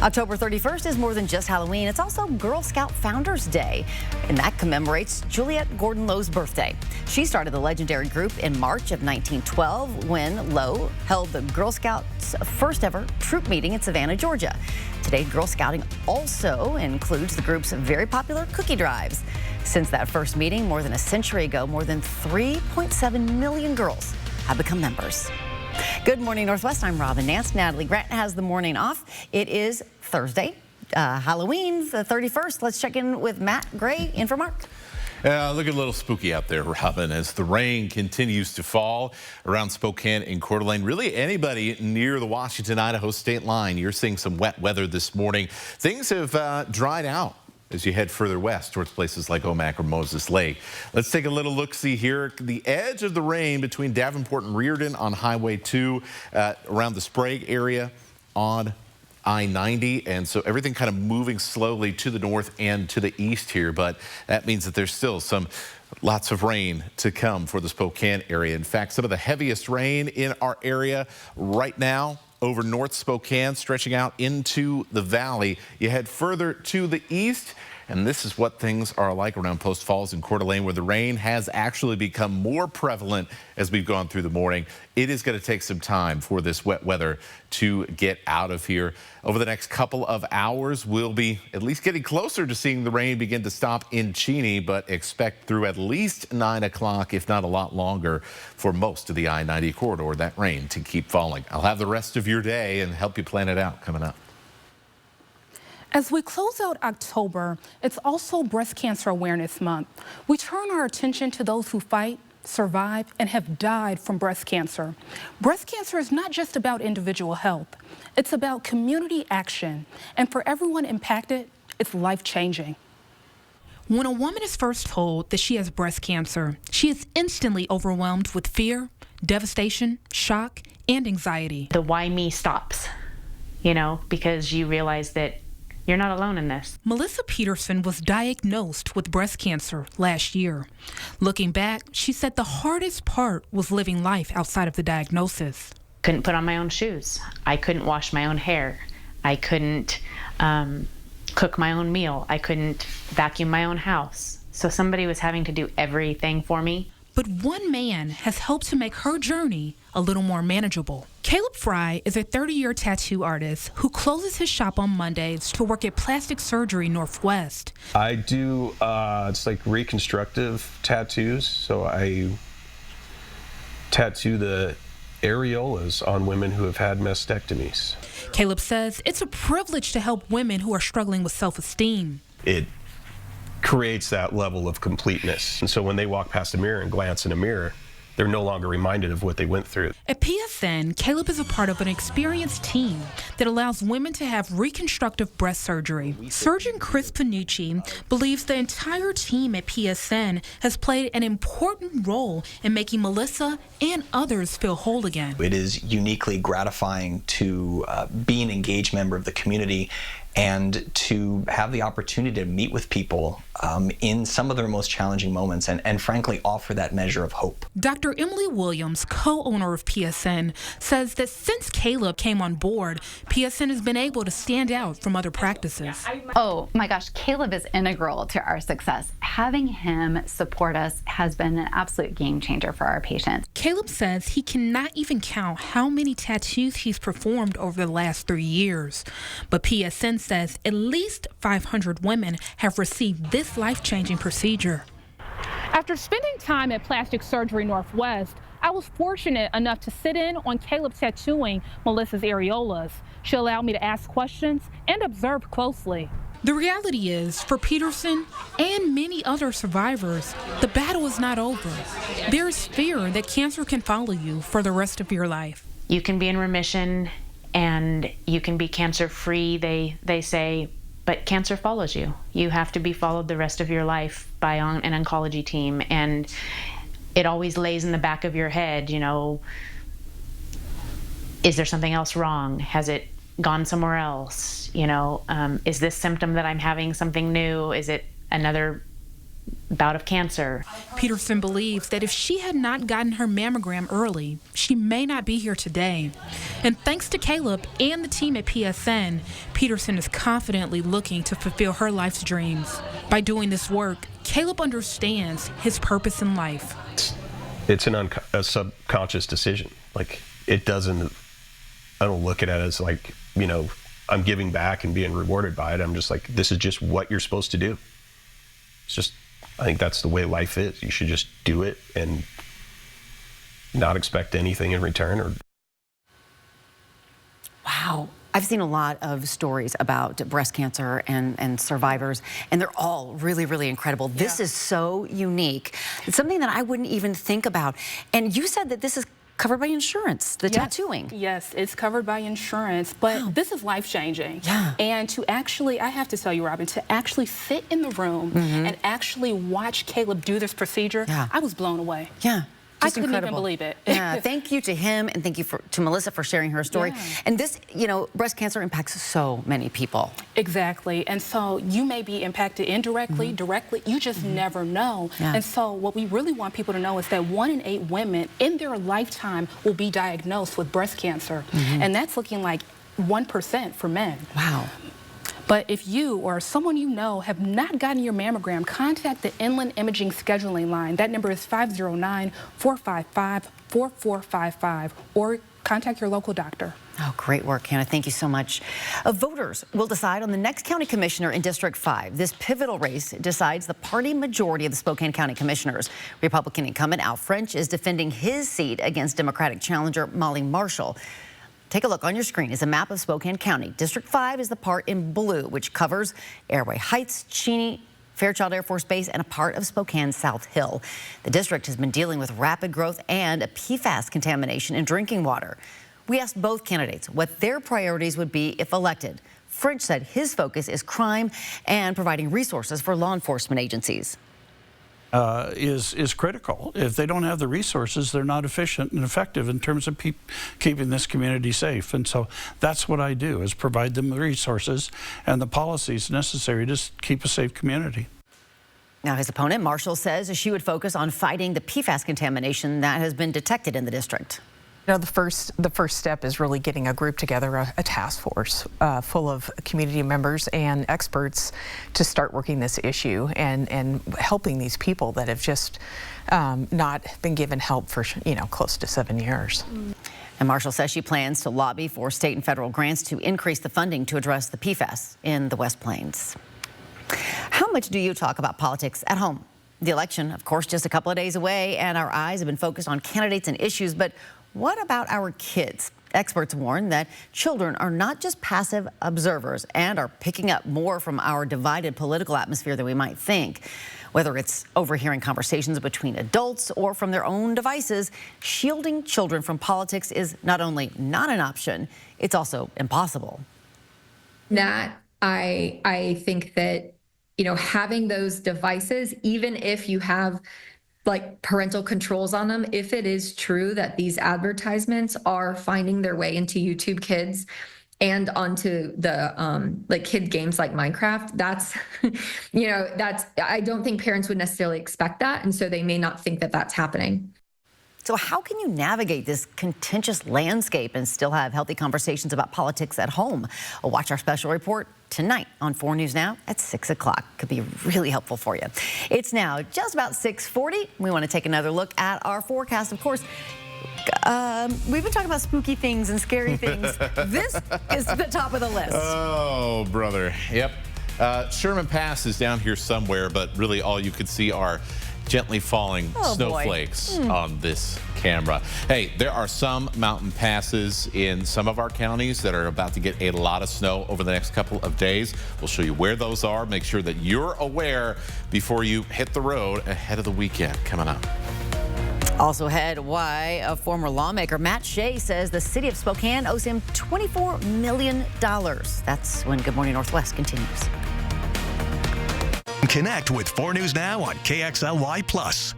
October 31st is more than just Halloween. It's also Girl Scout Founders Day, and that commemorates Juliette Gordon Lowe's birthday. She started the legendary group in March of 1912 when Lowe held the Girl Scouts' first ever troop meeting in Savannah, Georgia. Today, Girl Scouting also includes the group's very popular cookie drives. Since that first meeting more than a century ago, more than 3.7 million girls have become members. Good morning, Northwest. I'm Robin Nance. Natalie Grant has the morning off. It is Thursday. Halloween's the 31st. Let's check in with Matt Gray in for Mark. Looking a little spooky out there, Robin, as the rain continues to fall around Spokane and Coeur d'Alene. Really anybody near the Washington-Idaho state line. You're seeing some wet weather this morning. Things have dried out as you head further west towards places like Omak or Moses Lake. Let's take a little look-see here. The edge of the rain between Davenport and Reardon on Highway 2 around the Sprague area on I-90, and so everything kind of moving slowly to the north and to the east here, but that means that there's still lots of rain to come for the Spokane area. In fact, some of the heaviest rain in our area right now over North Spokane, stretching out into the valley. You head further to the east, and this is what things are like around Post Falls and Coeur d'Alene, where the rain has actually become more prevalent as we've gone through the morning. It is going to take some time for this wet weather to get out of here. Over the next couple of hours, we'll be at least getting closer to seeing the rain begin to stop in Cheney, but expect through at least 9 o'clock, if not a lot longer, for most of the I-90 corridor, that rain to keep falling. I'll have the rest of your day and help you plan it out coming up. As we close out October, it's also Breast Cancer Awareness Month. We turn our attention to those who fight, survive, and have died from breast cancer. Breast cancer is not just about individual health. It's about community action. And for everyone impacted, it's life-changing. When a woman is first told that she has breast cancer, she is instantly overwhelmed with fear, devastation, shock, and anxiety. The why me stops, because you realize that you're not alone in this. Melissa Peterson was diagnosed with breast cancer last year. Looking back, she said the hardest part was living life outside of the diagnosis. Couldn't put on my own shoes. I couldn't wash my own hair. I couldn't cook my own meal. I couldn't vacuum my own house. So somebody was having to do everything for me. But one man has helped to make her journey a little more manageable. Caleb Fry is a 30-year tattoo artist who closes his shop on Mondays to work at Plastic Surgery Northwest. I do, it's like reconstructive tattoos. So I tattoo the areolas on women who have had mastectomies. Caleb says it's a privilege to help women who are struggling with self-esteem. It creates that level of completeness. And so when they walk past a mirror and glance in a mirror, they're no longer reminded of what they went through. At PSN, Caleb is a part of an experienced team that allows women to have reconstructive breast surgery. Surgeon Chris Panucci believes the entire team at PSN has played an important role in making Melissa and others feel whole again. It is uniquely gratifying to be an engaged member of the community and to have the opportunity to meet with people in some of their most challenging moments and frankly offer that measure of hope. Dr. Emily Williams, co-owner of PSN, says that since Caleb came on board, PSN has been able to stand out from other practices. Oh my gosh, Caleb is integral to our success. Having him support us has been an absolute game changer for our patients. Caleb says he cannot even count how many tattoos he's performed over the last 3 years, but PSN says at least 500 women have received this life-changing procedure. After spending time at Plastic Surgery Northwest, I was fortunate enough to sit in on Caleb tattooing Melissa's areolas. She allowed me to ask questions and observe closely. The reality is, for Peterson and many other survivors, the battle is not over. There is fear that cancer can follow you for the rest of your life. You can be in remission and you can be cancer-free, they say, but cancer follows you. You have to be followed the rest of your life by an oncology team, and it always lays in the back of your head, you know, is there something else wrong? Has it gone somewhere else? You know, is this symptom that I'm having something new? Is it another bout of cancer? Peterson believes that if she had not gotten her mammogram early, she may not be here today. And thanks to Caleb and the team at PSN, Peterson is confidently looking to fulfill her life's dreams. By doing this work, Caleb understands his purpose in life. It's a subconscious decision. Like, I don't look at it as like, you know, I'm giving back and being rewarded by it. I'm just like, this is just what you're supposed to do. It's just, I think that's the way life is. You should just do it and not expect anything in return. Wow. I've seen a lot of stories about breast cancer and survivors, and they're all really, really incredible. This is so unique. It's something that I wouldn't even think about. And you said that this is covered by insurance, the tattooing. Yes, it's covered by insurance, but this is life-changing. Yeah. And to actually, I have to tell you, Robin, to actually sit in the room and actually watch Caleb do this procedure, I was blown away. Yeah. I couldn't even believe it. Yeah, thank you to him, and thank you to Melissa for sharing her story. Yeah. And this, you know, breast cancer impacts so many people. Exactly. And so you may be impacted indirectly, directly, you just never know. Yeah. And so what we really want people to know is that 1 in 8 women in their lifetime will be diagnosed with breast cancer. And that's looking like 1% for men. Wow. But if you or someone you know have not gotten your mammogram, contact the Inland Imaging Scheduling Line. That number is 509-455-4455, or contact your local doctor. Oh, great work, Hannah. Thank you so much. Voters will decide on the next county commissioner in District 5. This pivotal race decides the party majority of the Spokane County commissioners. Republican incumbent Al French is defending his seat against Democratic challenger Molly Marshall. Take a look on your screen is a map of Spokane County. District 5 is the part in blue, which covers Airway Heights, Cheney, Fairchild Air Force Base, and a part of Spokane South Hill. The district has been dealing with rapid growth and a PFAS contamination in drinking water. We asked both candidates what their priorities would be if elected. French said his focus is crime and providing resources for law enforcement agencies. Is critical. If they don't have the resources, they're not efficient and effective in terms of keeping this community safe. And so that's what I do, is provide them the resources and the policies necessary to keep a safe community. Now, his opponent, Marshall, says she would focus on fighting the PFAS contamination that has been detected in the district. You know, the first step is really getting a group together, a task force full of community members and experts to start working this issue and helping these people that have just not been given help for, you know, close to 7 years. And Marshall says she plans to lobby for state and federal grants to increase the funding to address the PFAS in the West Plains. How much do you talk about politics at home? The election, of course, just a couple of days away, and our eyes have been focused on candidates and issues, but what about our kids? Experts warn that children are not just passive observers and are picking up more from our divided political atmosphere than we might think. Whether it's overhearing conversations between adults or from their own devices, shielding children from politics is not only not an option, it's also impossible. Nat, I think that, having those devices, even if you have like parental controls on them, if it is true that these advertisements are finding their way into YouTube Kids and onto the like kid games like Minecraft, that's, I don't think parents would necessarily expect that. And so they may not think that that's happening. So how can you navigate this contentious landscape and still have healthy conversations about politics at home? Watch our special report tonight on 4 News Now at 6 o'clock. Could be really helpful for you. It's now just about 6:40. We want to take another look at our forecast. Of course, we've been talking about spooky things and scary things. This is the top of the list. Oh, brother. Yep. Sherman Pass is down here somewhere, but really all you could see are gently falling snowflakes on this camera. Hey, there are some mountain passes in some of our counties that are about to get a lot of snow over the next couple of days. We'll show you where those are. Make sure that you're aware before you hit the road ahead of the weekend coming up. Also ahead, why a former lawmaker, Matt Shea, says the city of Spokane owes him $24 million. That's when Good Morning Northwest continues. Connect with 4 News Now on KXLY+.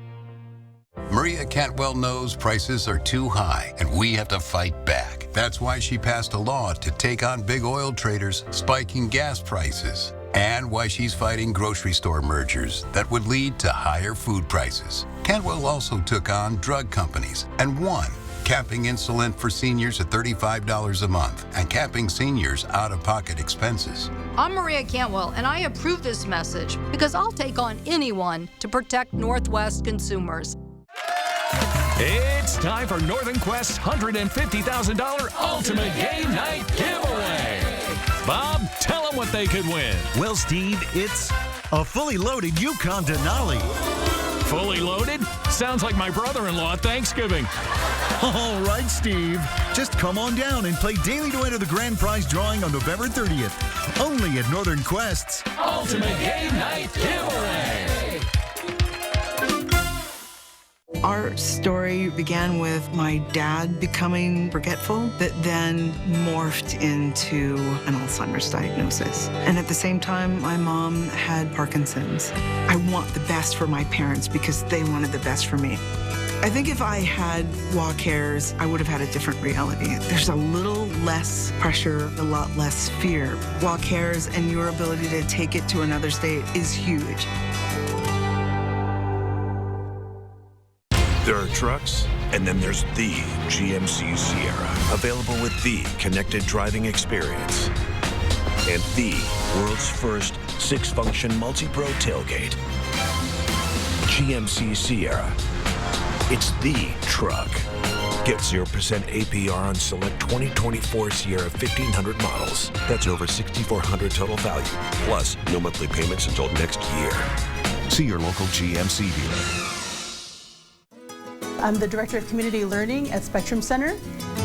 Maria Cantwell knows prices are too high and we have to fight back. That's why she passed a law to take on big oil traders spiking gas prices, and why she's fighting grocery store mergers that would lead to higher food prices. Cantwell also took on drug companies and won, capping insulin for seniors at $35 a month and capping seniors' out-of-pocket expenses. I'm Maria Cantwell, and I approve this message because I'll take on anyone to protect Northwest consumers. It's time for Northern Quest's $150,000 Ultimate Game Night Giveaway. Bob, tell them what they could win. Well, Steve, it's a fully loaded Yukon Denali. Fully loaded? Sounds like my brother-in-law at Thanksgiving. All right, Steve. Just come on down and play daily to enter the grand prize drawing on November 30th. Only at Northern Quest's Ultimate Game Night Giveaway. Our story began with my dad becoming forgetful, that then morphed into an Alzheimer's diagnosis. And at the same time, my mom had Parkinson's. I want the best for my parents because they wanted the best for me. I think if I had walk hairs, I would have had a different reality. There's a little less pressure, a lot less fear. Walk hairs and your ability to take it to another state is huge. There are trucks, and then there's the GMC Sierra, available with the connected driving experience and the world's first 6-function multi-pro tailgate. GMC Sierra. It's the truck. Get 0% APR on select 2024 Sierra 1500 models. That's over $6,400 total value, plus no monthly payments until next year. See your local GMC dealer. I'm the Director of Community Learning at Spectrum Center.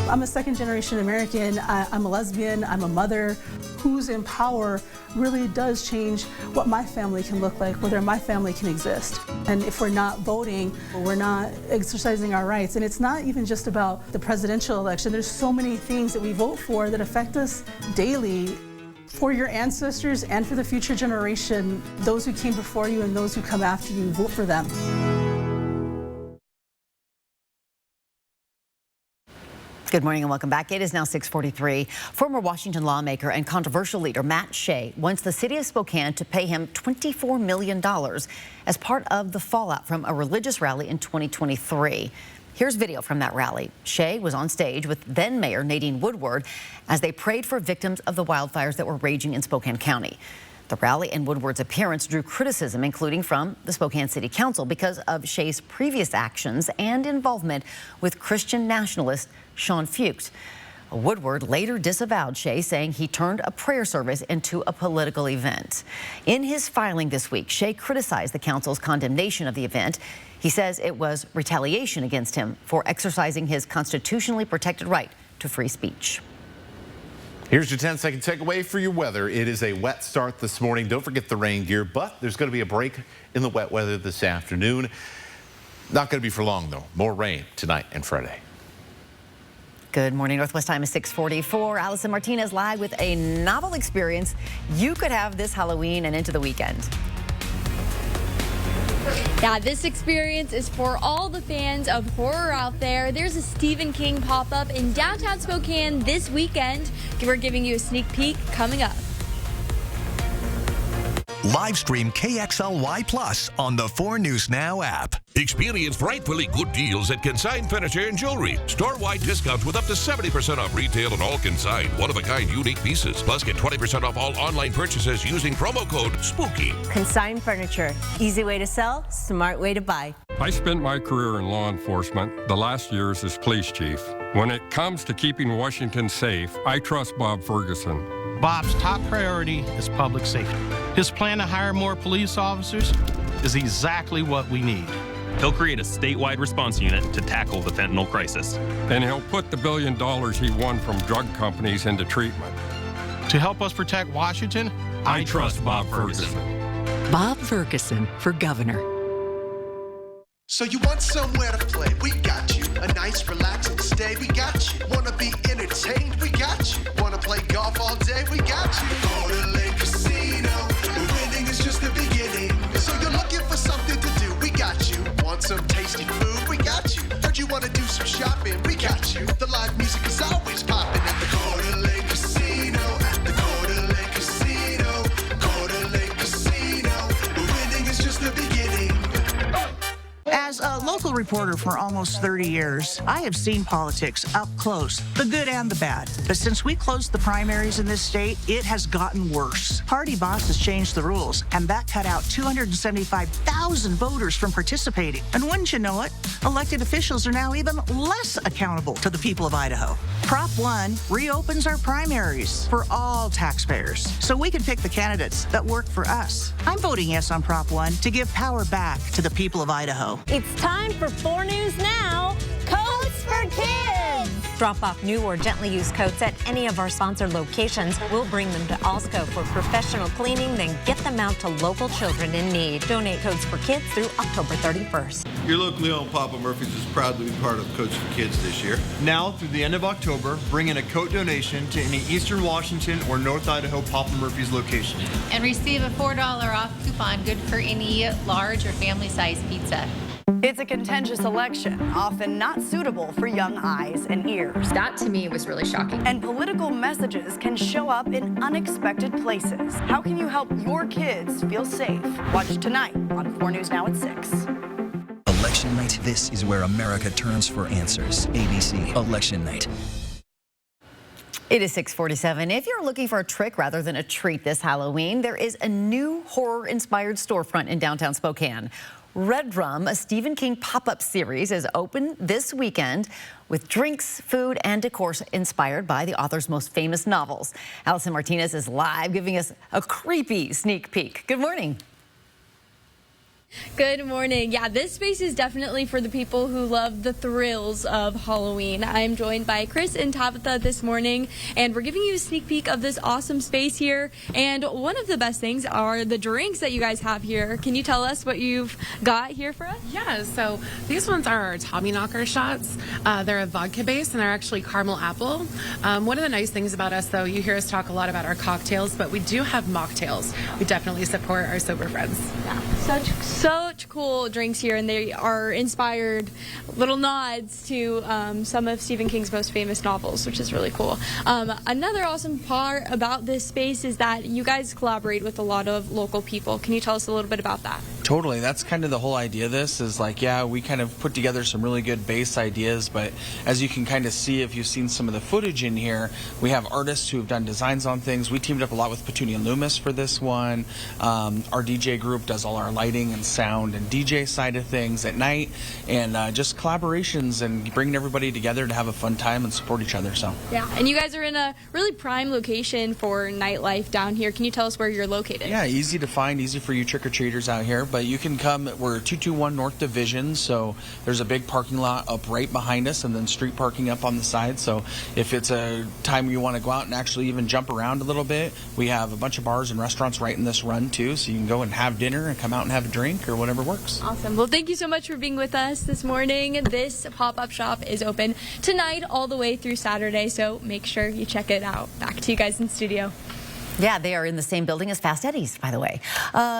I'm a second-generation American. I'm a lesbian. I'm a mother. Who's in power really does change what my family can look like, whether my family can exist. And if we're not voting, we're not exercising our rights. And it's not even just about the presidential election. There's so many things that we vote for that affect us daily. For your ancestors and for the future generation, those who came before you and those who come after you, vote for them. Good morning and welcome back. It is now 6:43. Former Washington lawmaker and controversial leader Matt Shea wants the city of Spokane to pay him $24 million as part of the fallout from a religious rally in 2023. Here's video from that rally. Shea was on stage with then Mayor Nadine Woodward as they prayed for victims of the wildfires that were raging in Spokane County. The rally and Woodward's appearance drew criticism, including from the Spokane City Council, because of Shea's previous actions and involvement with Christian nationalist Sean Fuchs. Woodward later disavowed Shea, saying he turned a prayer service into a political event. In his filing this week, Shea criticized the council's condemnation of the event. He says it was retaliation against him for exercising his constitutionally protected right to free speech. Here's your 10-second takeaway for your weather. It is a wet start this morning. Don't forget the rain gear, but there's going to be a break in the wet weather this afternoon. Not going to be for long, though. More rain tonight and Friday. Good morning. Northwest time is 6:44. Allison Martinez live with a novel experience you could have this Halloween and into the weekend. Yeah, this experience is for all the fans of horror out there. There's a Stephen King pop-up in downtown Spokane this weekend. We're giving you a sneak peek coming up. Live stream KXLY Plus on the 4 News Now app. Experience frightfully good deals at Consign Furniture and Jewelry. Store-wide discounts with up to 70% off retail and all consigned, one-of-a-kind unique pieces. Plus, get 20% off all online purchases using promo code SPOOKY. Consign Furniture. Easy way to sell, smart way to buy. I spent my career in law enforcement, the last years as police chief. When it comes to keeping Washington safe, I trust Bob Ferguson. Bob's top priority is public safety. His plan to hire more police officers is exactly what we need. He'll create a statewide response unit to tackle the fentanyl crisis. And he'll put the $1 billion he won from drug companies into treatment. To help us protect Washington, I trust Bob Ferguson. Bob Ferguson for governor. So you want somewhere to play? We got you. A nice, relaxing stay? We got you. Wanna be entertained? We got you. Wanna play golf all day? We got you. Go to Lake Casino. Winning is just the beginning. So you're looking for something to do? We got you. Want some tasty food? We got you. Heard you wanna do some shopping? We got you. The live music is always popping at the Go to Lake Casino. At the Go to Lake Casino. Go to Lake Casino. Winning is just the beginning. As a local reporter for almost 30 years, I have seen politics up close, the good and the bad. But since we closed the primaries in this state, it has gotten worse. Party bosses changed the rules, and that cut out 275,000 voters from participating. And wouldn't you know it, elected officials are now even less accountable to the people of Idaho. Prop 1 reopens our primaries for all taxpayers, so we can pick the candidates that work for us. I'm voting yes on Prop 1 to give power back to the people of Idaho. It's time for 4 News Now, Coats for Kids. Drop off new or gently used coats at any of our sponsored locations. We'll bring them to Alsco for professional cleaning, then get them out to local children in need. Donate Coats for Kids through October 31st. Your locally owned Papa Murphy's is proud to be part of Coats for Kids this year. Now through the end of October, bring in a coat donation to any Eastern Washington or North Idaho Papa Murphy's location. And receive a $4 off coupon good for any large or family-sized pizza. It's a contentious election, often not suitable for young eyes and ears. That to me was really shocking. And political messages can show up in unexpected places. How can you help your kids feel safe? Watch tonight on 4 News Now at 6. Election night, this is where America turns for answers. ABC, Election Night. It is 6:47. If you're looking for a trick rather than a treat this Halloween, there is a new horror-inspired storefront in downtown Spokane. Red Rum, a Stephen King pop-up series, is open this weekend with drinks, food, and decor inspired by the author's most famous novels. Allison Martinez is live giving us a creepy sneak peek. Good morning. Good morning. Yeah, this space is definitely for the people who love the thrills of Halloween. I'm joined by Chris and Tabitha this morning, and we're giving you a sneak peek of this awesome space here. And one of the best things are the drinks that you guys have here. Can you tell us what you've got here for us? Yeah, so these ones are our Tommy Knocker shots. They're a vodka base, and they're actually caramel apple. One of the nice things about us, though, you hear us talk a lot about our cocktails, but we do have mocktails. We definitely support our sober friends. Yeah, such cool drinks here, and they are inspired little nods to some of Stephen King's most famous novels, which is really cool. Another awesome part about this space is that you guys collaborate with a lot of local people. Can you tell us a little bit about that? Totally. That's kind of the whole idea of this is like, yeah, we kind of put together some really good base ideas, but as you can kind of see if you've seen some of the footage in here, we have artists who have done designs on things. We teamed up a lot with Petunia Loomis for this one. Our DJ group does all our lighting and sound and DJ side of things at night, and just collaborations and bringing everybody together to have a fun time and support each other. So yeah, and you guys are in a really prime location for nightlife down here. Can you tell us where you're located? Yeah, easy to find, easy for you trick-or-treaters out here. but you can come. We're 221 North Division, so there's a big parking lot up right behind us, and then street parking up on the side. So if it's a time you want to go out and actually even jump around a little bit, we have a bunch of bars and restaurants right in this run too, so you can go and have dinner and come out and have a drink or whatever works. Awesome. Well, thank you so much for being with us this morning. This pop-up shop is open tonight all the way through Saturday, so make sure you check it out. Back to you guys in studio. Yeah, they are in the same building as Fast Eddie's, by the way.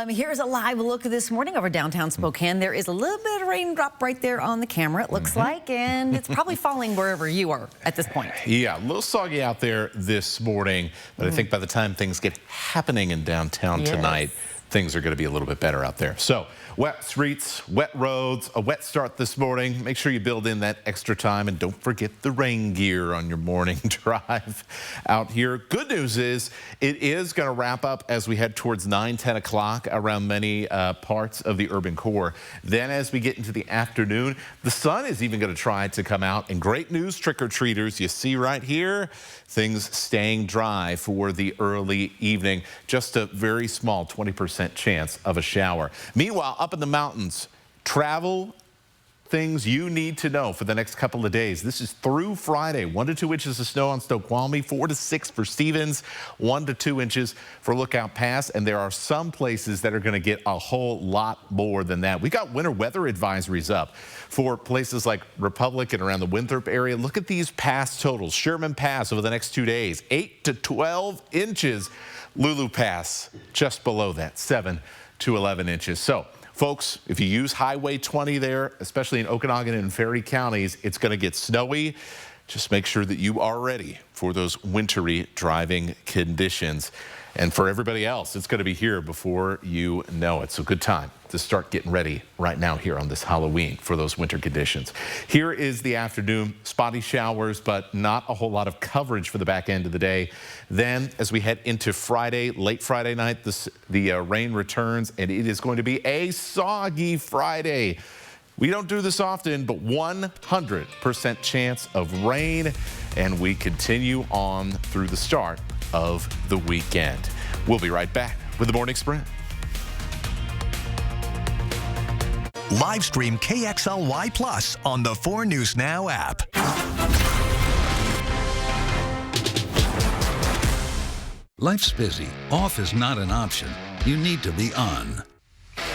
Here's a live look this morning over downtown Spokane. There is a little bit of raindrop right there on the camera, it looks like, and it's probably falling wherever you are at this point. Yeah, a little soggy out there this morning, but I think by the time things get happening in downtown tonight, things are going to be a little bit better out there. So, wet streets, wet roads, a wet start this morning. Make sure you build in that extra time, and don't forget the rain gear on your morning drive out here. Good news is it is going to wrap up as we head towards 9, 10 o'clock around many parts of the urban core. Then as we get into the afternoon, the sun is even going to try to come out. And great news, trick-or-treaters, you see right here, things staying dry for the early evening. Just a very small 20% chance of a shower. Meanwhile, up in the mountains, travel things you need to know for the next couple of days. This is through Friday. 1 to 2 inches of snow on Snoqualmie, 4 to 6 for Stevens, 1 to 2 inches for Lookout Pass. And there are some places that are going to get a whole lot more than that. We got winter weather advisories up for places like Republic and around the Winthrop area. Look at these pass totals. Sherman Pass over the next 2 days, 8 to 12 inches. Lulu Pass just below that, 7 to 11 inches. So, folks, if you use Highway 20 there, especially in Okanagan and Ferry counties, it's going to get snowy. Just make sure that you are ready for those wintry driving conditions. And for everybody else, it's going to be here before you know it. So good time to start getting ready right now here on this Halloween for those winter conditions. Here is the afternoon. Spotty showers, but not a whole lot of coverage for the back end of the day. Then as we head into Friday, late Friday night, the rain returns, and it is going to be a soggy Friday. We don't do this often, but 100% chance of rain, and we continue on through the start of the weekend. We'll be right back with the Morning Sprint. Live stream KXLY Plus on the 4 News Now app. Life's busy. Off is not an option. You need to be on.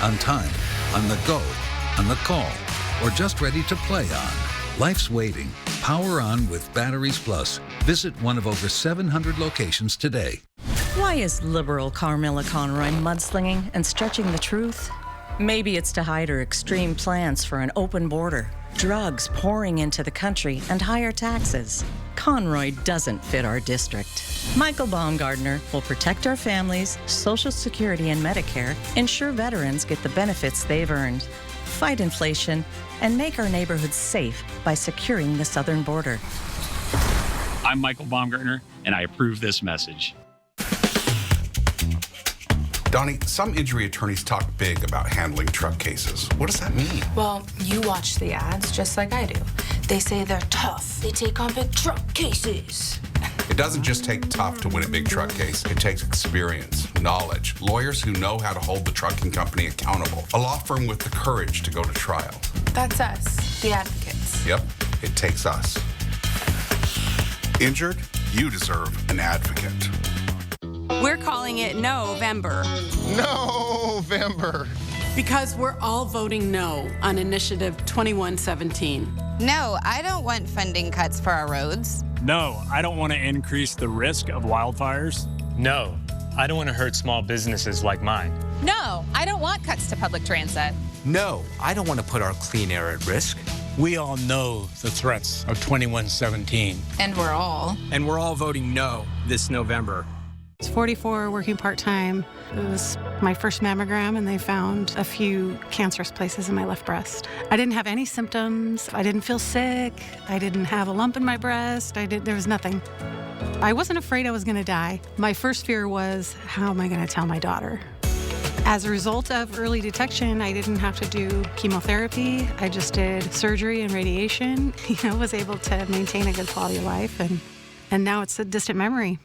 On time, on the go, on the call, or just ready to play on. Life's waiting. Power on with Batteries Plus. Visit one of over 700 locations today. Why is liberal Carmilla Conroy mudslinging and stretching the truth? Maybe it's to hide her extreme plans for an open border, drugs pouring into the country, and higher taxes. Conroy doesn't fit our district. Michael Baumgartner will protect our families, Social Security and Medicare, ensure veterans get the benefits they've earned, fight inflation, and make our neighborhoods safe by securing the southern border. I'm Michael Baumgartner, and I approve this message. Donnie, some injury attorneys talk big about handling truck cases. What does that mean? Well, you watch the ads just like I do. They say they're tough. They take on big truck cases. It doesn't just take tough to win a big truck case. It takes experience, knowledge, lawyers who know how to hold the trucking company accountable, a law firm with the courage to go to trial. That's us, the advocates. Yep, it takes us. Injured? You deserve an advocate. We're calling it November. November. Because we're all voting no on Initiative 2117. No, I don't want funding cuts for our roads. No, I don't want to increase the risk of wildfires. No, I don't want to hurt small businesses like mine. No, I don't want cuts to public transit. No, I don't want to put our clean air at risk. We all know the threats of 2117. And we're all voting no this November. I was 44, working part-time. It was my first mammogram, and they found a few cancerous places in my left breast. I didn't have any symptoms. I didn't feel sick. I didn't have a lump in my breast. There was nothing. I wasn't afraid I was going to die. My first fear was, how am I going to tell my daughter? As a result of early detection, I didn't have to do chemotherapy. I just did surgery and radiation. Was able to maintain a good quality of life, and now it's a distant memory.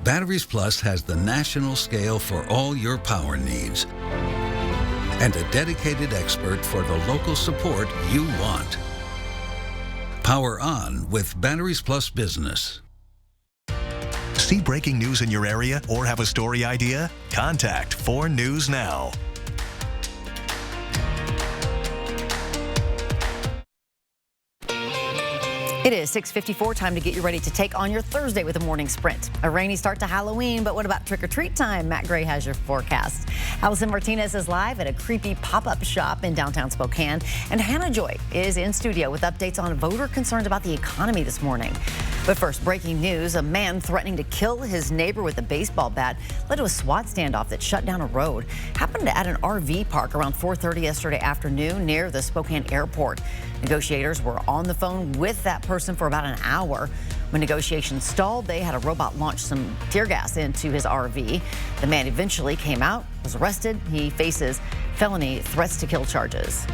Batteries Plus has the national scale for all your power needs and a dedicated expert for the local support you want. Power on with Batteries Plus Business. See breaking news in your area or have a story idea? Contact 4 News Now. It is 6:54, time to get you ready to take on your Thursday with a morning sprint. A rainy start to Halloween, but what about trick-or-treat time? Matt Gray has your forecast. Allison Martinez is live at a creepy pop-up shop in downtown Spokane. And Hannah Joy is in studio with updates on voter concerns about the economy this morning. But first, breaking news, a man threatening to kill his neighbor with a baseball bat led to a SWAT standoff that shut down a road. Happened at an RV park around 4:30 yesterday afternoon near the Spokane airport. Negotiators were on the phone with that person for about an hour. When negotiations stalled, they had a robot launch some tear gas into his RV. The man eventually came out, was arrested. He faces felony threats to kill charges.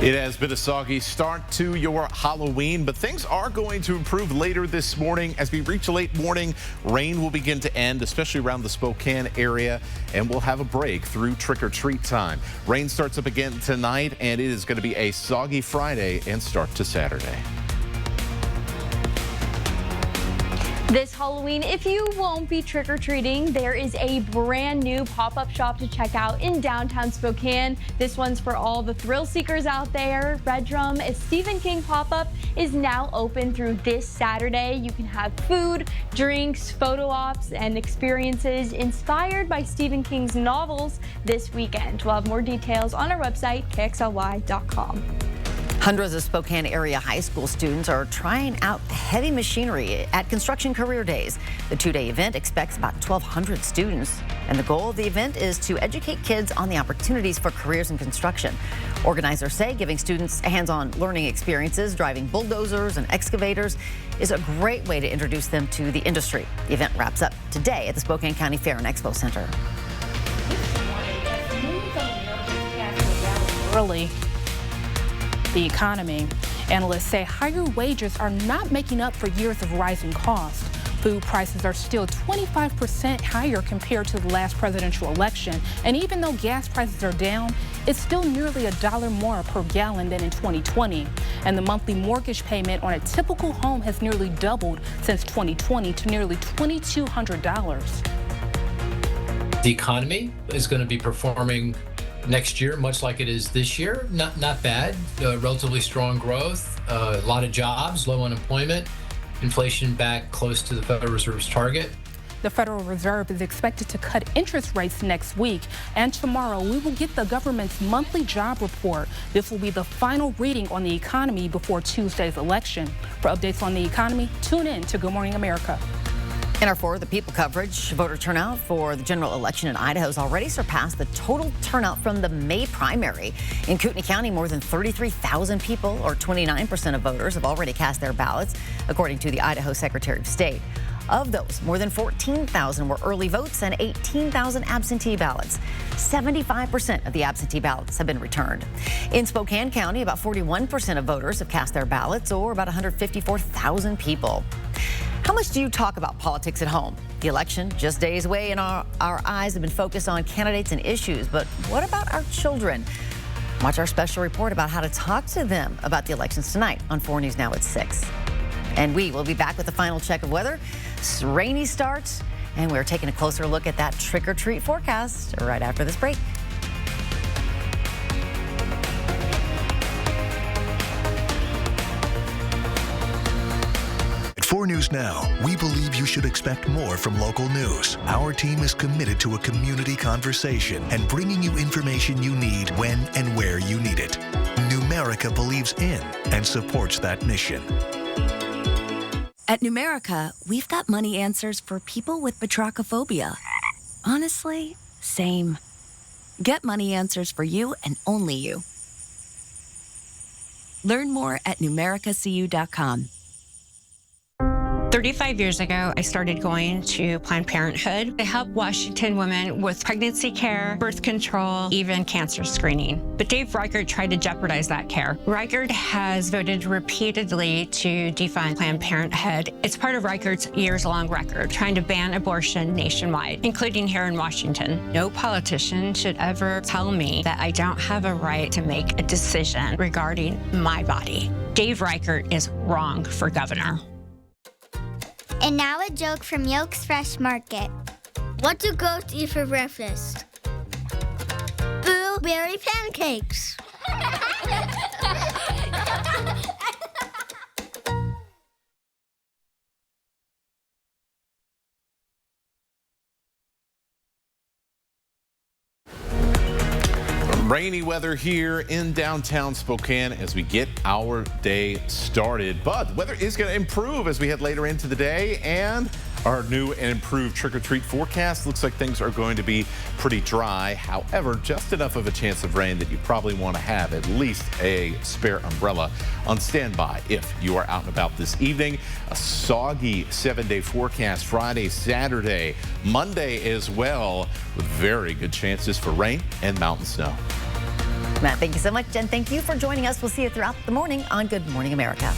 It has been a soggy start to your Halloween, but things are going to improve later this morning. As we reach late morning, rain will begin to end, especially around the Spokane area, and we'll have a break through trick-or-treat time. Rain starts up again tonight, and it is going to be a soggy Friday and start to Saturday. This Halloween, if you won't be trick-or-treating, there is a brand new pop-up shop to check out in downtown Spokane. This one's for all the thrill seekers out there. Red Drum, a Stephen King pop-up, is now open through this Saturday. You can have food, drinks, photo ops, and experiences inspired by Stephen King's novels this weekend. We'll have more details on our website, kxly.com. Hundreds of Spokane area high school students are trying out heavy machinery at Construction Career Days. The 2-day event expects about 1,200 students, and the goal of the event is to educate kids on the opportunities for careers in construction. Organizers say giving students hands-on learning experiences, driving bulldozers and excavators, is a great way to introduce them to the industry. The event wraps up today at the Spokane County Fair and Expo Center. Really, the economy. Analysts say higher wages are not making up for years of rising costs. Food prices are still 25% higher compared to the last presidential election. And even though gas prices are down, it's still nearly $1 more per gallon than in 2020. And the monthly mortgage payment on a typical home has nearly doubled since 2020 to nearly $2,200. The economy is going to be performing next year, much like it is this year. Not bad. Relatively strong growth, a lot of jobs, low unemployment, inflation back close to the Federal Reserve's target. The Federal Reserve is expected to cut interest rates next week, and tomorrow we will get the government's monthly job report. This will be the final reading on the economy before Tuesday's election. For updates on the economy, tune in to Good Morning America. In our For the People coverage, voter turnout for the general election in Idaho has already surpassed the total turnout from the May primary. In Kootenai County, more than 33,000 people, or 29% of voters, have already cast their ballots, according to the Idaho Secretary of State. Of those, more than 14,000 were early votes and 18,000 absentee ballots. 75% of the absentee ballots have been returned. In Spokane County, about 41% of voters have cast their ballots, or about 154,000 people. How much do you talk about politics at home? The election just days away, and our eyes have been focused on candidates and issues. But what about our children? Watch our special report about how to talk to them about the elections tonight on 4 News Now at 6. And we will be back with the final check of weather. Rainy starts, and we're taking a closer look at that trick-or-treat forecast right after this break. At 4 News Now, we believe you should expect more from local news. Our team is committed to a community conversation and bringing you information you need when and where you need it. Numerica believes in and supports that mission. At Numerica, we've got money answers for people with batrachophobia. Honestly, same. Get money answers for you and only you. Learn more at numericacu.com. 35 years ago, I started going to Planned Parenthood to help Washington women with pregnancy care, birth control, even cancer screening. But Dave Reichert tried to jeopardize that care. Reichert has voted repeatedly to defund Planned Parenthood. It's part of Reichert's years-long record, trying to ban abortion nationwide, including here in Washington. No politician should ever tell me that I don't have a right to make a decision regarding my body. Dave Reichert is wrong for governor. And now a joke from Yolk's Fresh Market. What do goats eat for breakfast? Blueberry pancakes. Rainy weather here in downtown Spokane as we get our day started. But the weather is going to improve as we head later into the day, and our new and improved trick-or-treat forecast looks like things are going to be pretty dry. However, just enough of a chance of rain that you probably want to have at least a spare umbrella on standby if you are out and about this evening. A soggy 7-day forecast Friday, Saturday, Monday as well, with very good chances for rain and mountain snow. Matt, thank you so much, and thank you for joining us. We'll see you throughout the morning on Good Morning America.